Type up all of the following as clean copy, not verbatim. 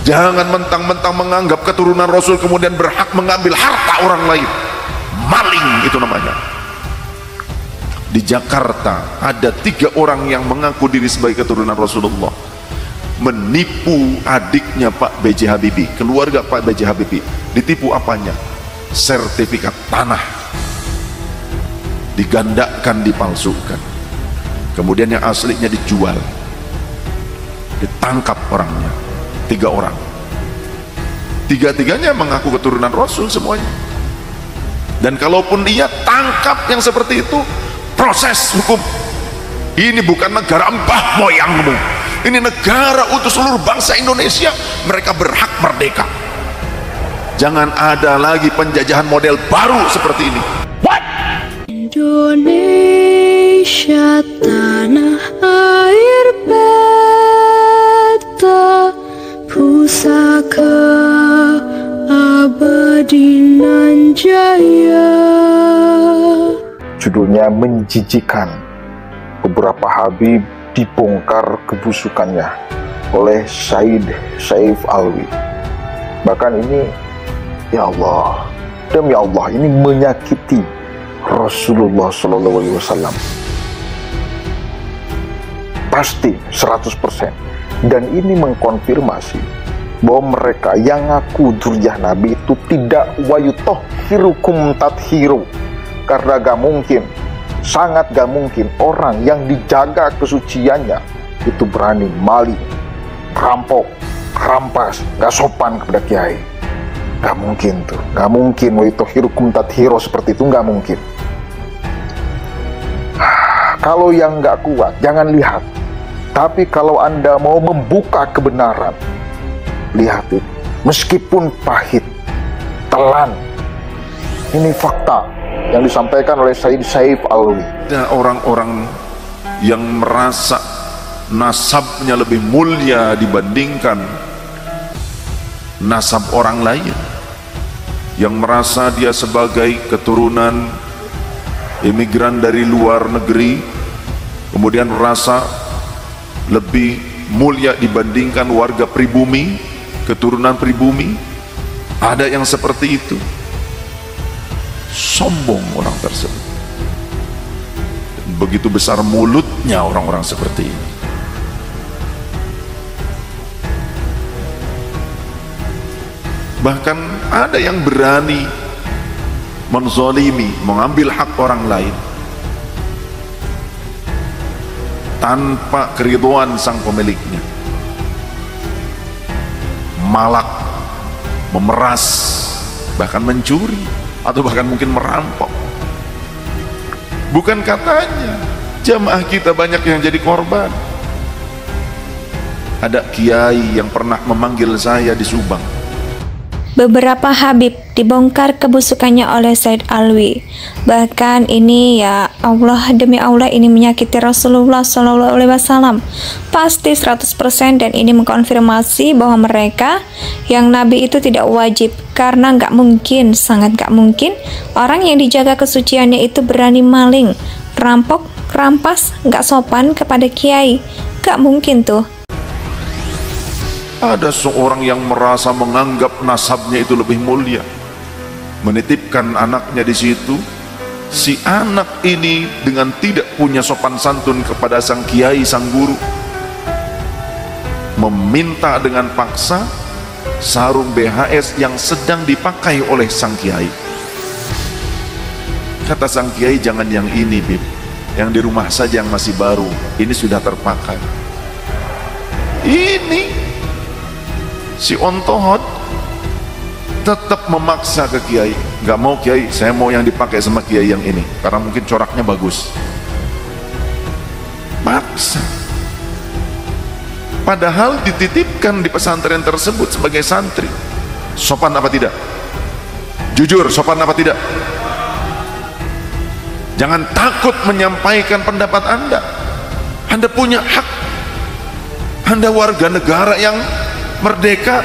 Jangan mentang-mentang menganggap keturunan Rasul kemudian berhak mengambil harta orang lain. Maling itu namanya. Di Jakarta ada 3 orang yang mengaku diri sebagai keturunan Rasulullah, menipu adiknya Pak B.J. Habibie, keluarga Pak B.J. Habibie. Ditipu apanya? Sertifikat tanah, digandakan, dipalsukan, kemudian yang aslinya dijual. Ditangkap orangnya, 3 orang, 3-tiganya mengaku keturunan Rasul semuanya. Dan kalaupun dia tangkap yang seperti itu, proses hukum. Ini bukan negara empah moyangmu, ini negara untuk seluruh bangsa Indonesia. Mereka berhak merdeka. Jangan ada lagi penjajahan model baru seperti ini. What? Indonesia tanah air beta, pusaka abadi nan jaya. Judulnya menjijikan. Beberapa Habib dibongkar kebusukannya oleh Said Saif Alwi. Bahkan ini, ya Allah, demi Allah, ini menyakiti Rasulullah SAW. Pasti 100%. Dan ini mengkonfirmasi bahwa mereka yang ngaku dzurriyyah Nabi itu tidak wayutahhirukum tathiru. Karena gak mungkin, sangat gak mungkin orang yang dijaga kesuciannya itu berani maling, rampok, rampas, gak sopan kepada kiai. Gak mungkin tuh, gak mungkin wayutahhirukum tathiro seperti itu, gak mungkin. Kalau yang gak kuat, jangan lihat. Tapi kalau Anda mau membuka kebenaran, lihat itu. Meskipun pahit, telan, ini fakta yang disampaikan oleh Said Saif Alwi. Ada orang-orang yang merasa nasabnya lebih mulia dibandingkan nasab orang lain, yang merasa dia sebagai keturunan imigran dari luar negeri, kemudian merasa lebih mulia dibandingkan warga pribumi, keturunan pribumi. Ada yang seperti itu. Sombong orang tersebut. Dan begitu besar mulutnya orang-orang seperti ini. Bahkan ada yang berani menzalimi, mengambil hak orang lain tanpa keriduan sang pemiliknya. Malak, memeras, bahkan mencuri, atau bahkan mungkin merampok. Bukan katanya jamaah kita banyak yang jadi korban. Ada kiai yang pernah memanggil saya di Subang. Beberapa Habib dibongkar kebusukannya oleh Said Alwi. Bahkan ini, ya Allah, demi Allah, ini menyakiti Rasulullah SAW. Pasti 100%. Dan ini mengkonfirmasi bahwa mereka yang Nabi itu tidak wajib. Karena nggak mungkin, sangat nggak mungkin orang yang dijaga kesuciannya itu berani maling, rampok, rampas, nggak sopan kepada kiai. Nggak mungkin tuh. Ada seorang yang merasa menganggap nasabnya itu lebih mulia, menitipkan anaknya di situ. Si anak ini dengan tidak punya sopan santun kepada sang kiai, sang guru, meminta dengan paksa sarung BHS yang sedang dipakai oleh sang kiai. Kata sang kiai, jangan yang ini, Bib, yang di rumah saja yang masih baru, ini sudah terpakai. Ini si ontohot tetap memaksa ke kiai. Gak mau kiai, saya mau yang dipakai sama kiai yang ini karena mungkin coraknya bagus. Maksa. Padahal dititipkan di pesantren tersebut sebagai santri. Sopan apa tidak? Jujur, sopan apa tidak? Jangan takut menyampaikan pendapat Anda. Anda punya hak. Anda warga negara yang merdeka,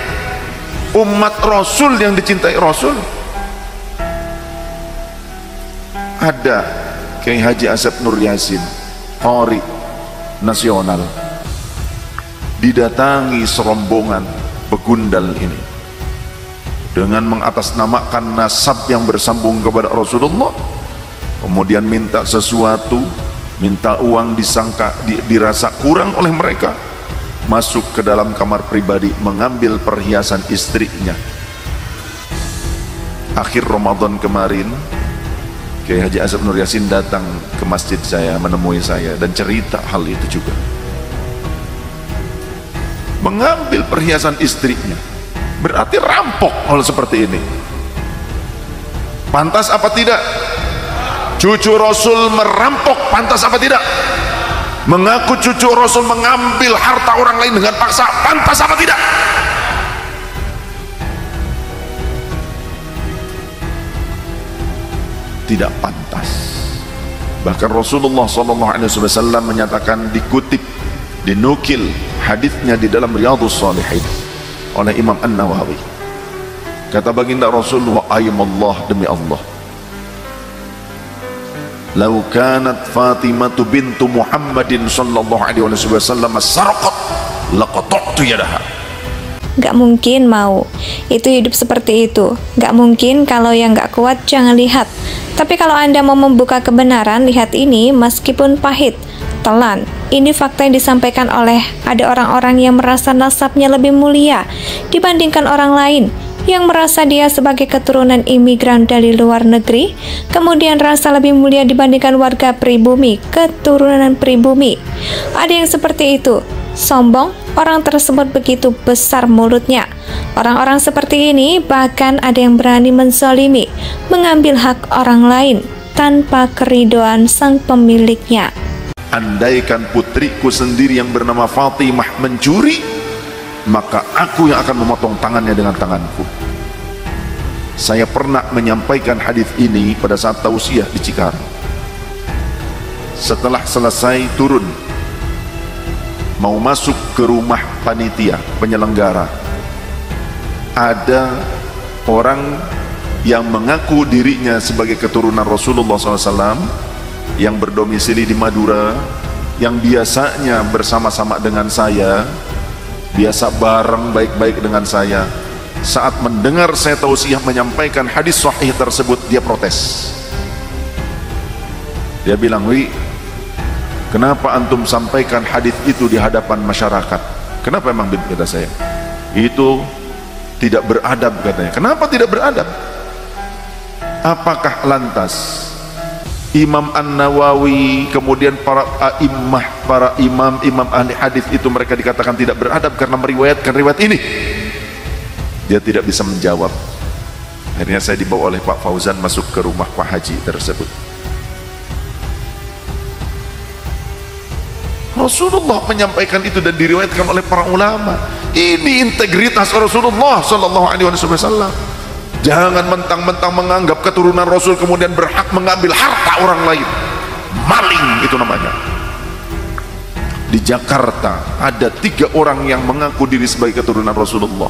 umat Rasul yang dicintai Rasul. Ada Kiai Haji Asep Nur Yasin, Qori nasional, didatangi serombongan begundal ini dengan mengatasnamakan nasab yang bersambung kepada Rasulullah, kemudian minta sesuatu, minta uang, disangka dirasa kurang oleh mereka, masuk ke dalam kamar pribadi mengambil perhiasan istrinya. Akhir Ramadan kemarin Kiai Haji Asep Nur Yasin datang ke masjid saya, menemui saya dan cerita hal itu juga. Mengambil perhiasan istrinya berarti rampok. Hal seperti ini pantas apa tidak? Cucu Rasul merampok pantas apa tidak? Mengaku cucu Rasul mengambil harta orang lain dengan paksa pantas apa tidak? Tidak pantas. Bahkan Rasulullah SAW menyatakan, dikutip, dinukil hadisnya di dalam Riyadhus Shalihin oleh Imam An-Nawawi, kata baginda Rasulullah, ayyamallah, demi Allah, lau kanat Fatimah bintu Muhammadin sallallahu alaihi wasallam sarqat laqata'tu yadaha. Gak mungkin mau itu hidup seperti itu. Gak mungkin. Kalau yang gak kuat jangan lihat. Tapi kalau Anda mau membuka kebenaran, lihat ini, meskipun pahit, telan. Ini fakta yang disampaikan oleh ada orang-orang yang merasa nasabnya lebih mulia dibandingkan orang lain, yang merasa dia sebagai keturunan imigran dari luar negeri, kemudian rasa lebih mulia dibandingkan warga pribumi, keturunan pribumi. Ada yang seperti itu. Sombong, orang tersebut begitu besar mulutnya. Orang-orang seperti ini bahkan ada yang berani menzalimi, mengambil hak orang lain tanpa keridoan sang pemiliknya. Andaikan putriku sendiri yang bernama Fatimah mencuri, maka aku yang akan memotong tangannya dengan tanganku. Saya pernah menyampaikan hadis ini pada saat tausiah di Cikarang. Setelah selesai turun, mau masuk ke rumah panitia penyelenggara, ada orang yang mengaku dirinya sebagai keturunan Rasulullah SAW yang berdomisili di Madura, yang biasanya bersama-sama dengan saya, biasa bareng baik-baik dengan saya. Saat mendengar saya tausiah menyampaikan hadis sahih tersebut, dia protes. Dia bilang, "Wi, kenapa antum sampaikan hadis itu di hadapan masyarakat? Kenapa emang?" kata saya. "Itu tidak beradab," katanya. "Kenapa tidak beradab? Apakah lantas Imam An-Nawawi, kemudian para imam ahli hadis itu mereka dikatakan tidak beradab karena meriwayatkan riwayat ini?" Dia tidak bisa menjawab. Akhirnya saya dibawa oleh Pak Fauzan masuk ke rumah Pak Haji tersebut. Rasulullah menyampaikan itu dan diriwayatkan oleh para ulama. Ini integritas Rasulullah sallallahu alaihi wasallam. Jangan mentang-mentang menganggap keturunan Rasul kemudian berhak mengambil harta orang lain. Maling itu namanya. Di Jakarta ada 3 orang yang mengaku diri sebagai keturunan Rasulullah,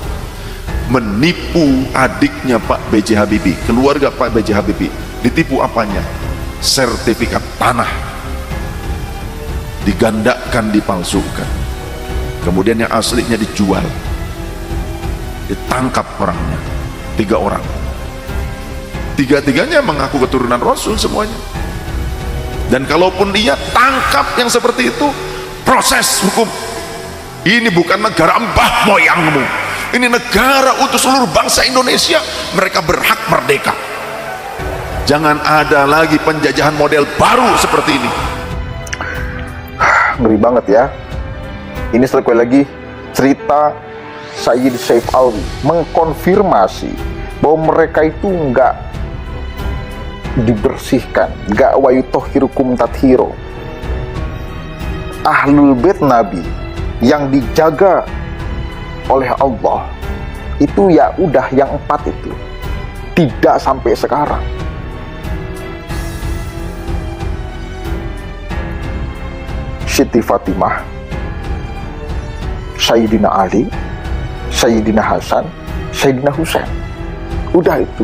menipu adiknya Pak B.J. Habibie, keluarga Pak B.J. Habibie. Ditipu apanya? Sertifikat tanah digandakan, dipalsukan, kemudian yang aslinya dijual. Ditangkap orangnya, 3 orang, 3-tiganya mengaku keturunan Rasul semuanya. Dan kalaupun dia tangkap yang seperti itu, proses hukum. Ini bukan negara mbah moyangmu, ini negara untuk seluruh bangsa Indonesia. Mereka berhak merdeka. Jangan ada lagi penjajahan model baru seperti ini. Ngeri banget ya. Ini sekali lagi cerita Sayyid Saif Alwi mengkonfirmasi bahwa mereka itu enggak dibersihkan, enggak wayutohirukum tathiro. Ahlul Bait Nabi yang dijaga oleh Allah itu ya udah yang 4 itu tidak sampai sekarang. Siti Fatimah, Sayyidina Ali, Sayyidina Hasan, Sayyidina Husain. Udah itu.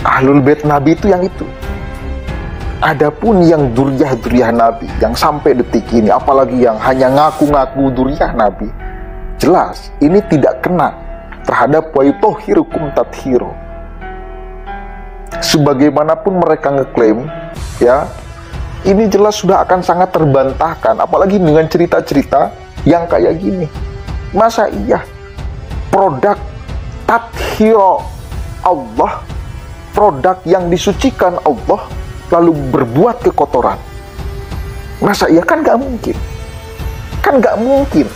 Ahlul Bait Nabi itu yang itu. Adapun yang duriyah Nabi yang sampai detik ini, apalagi yang hanya ngaku-ngaku duriyah Nabi, jelas ini tidak kena terhadap wa yutahhirukum tathhiro. Sebagaimanapun mereka ngeklaim, ya, ini jelas sudah akan sangat terbantahkan, apalagi dengan cerita-cerita yang kayak gini. Masa iya produk tathhiro Allah, produk yang disucikan Allah, lalu berbuat kekotoran? Masa iya? Kan gak mungkin. Kan gak mungkin.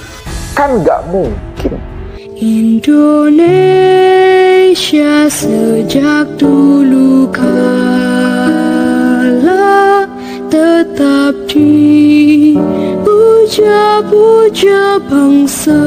Kan gak mungkin. Indonesia sejak dulu kala tetap dipuja-puja bangsa.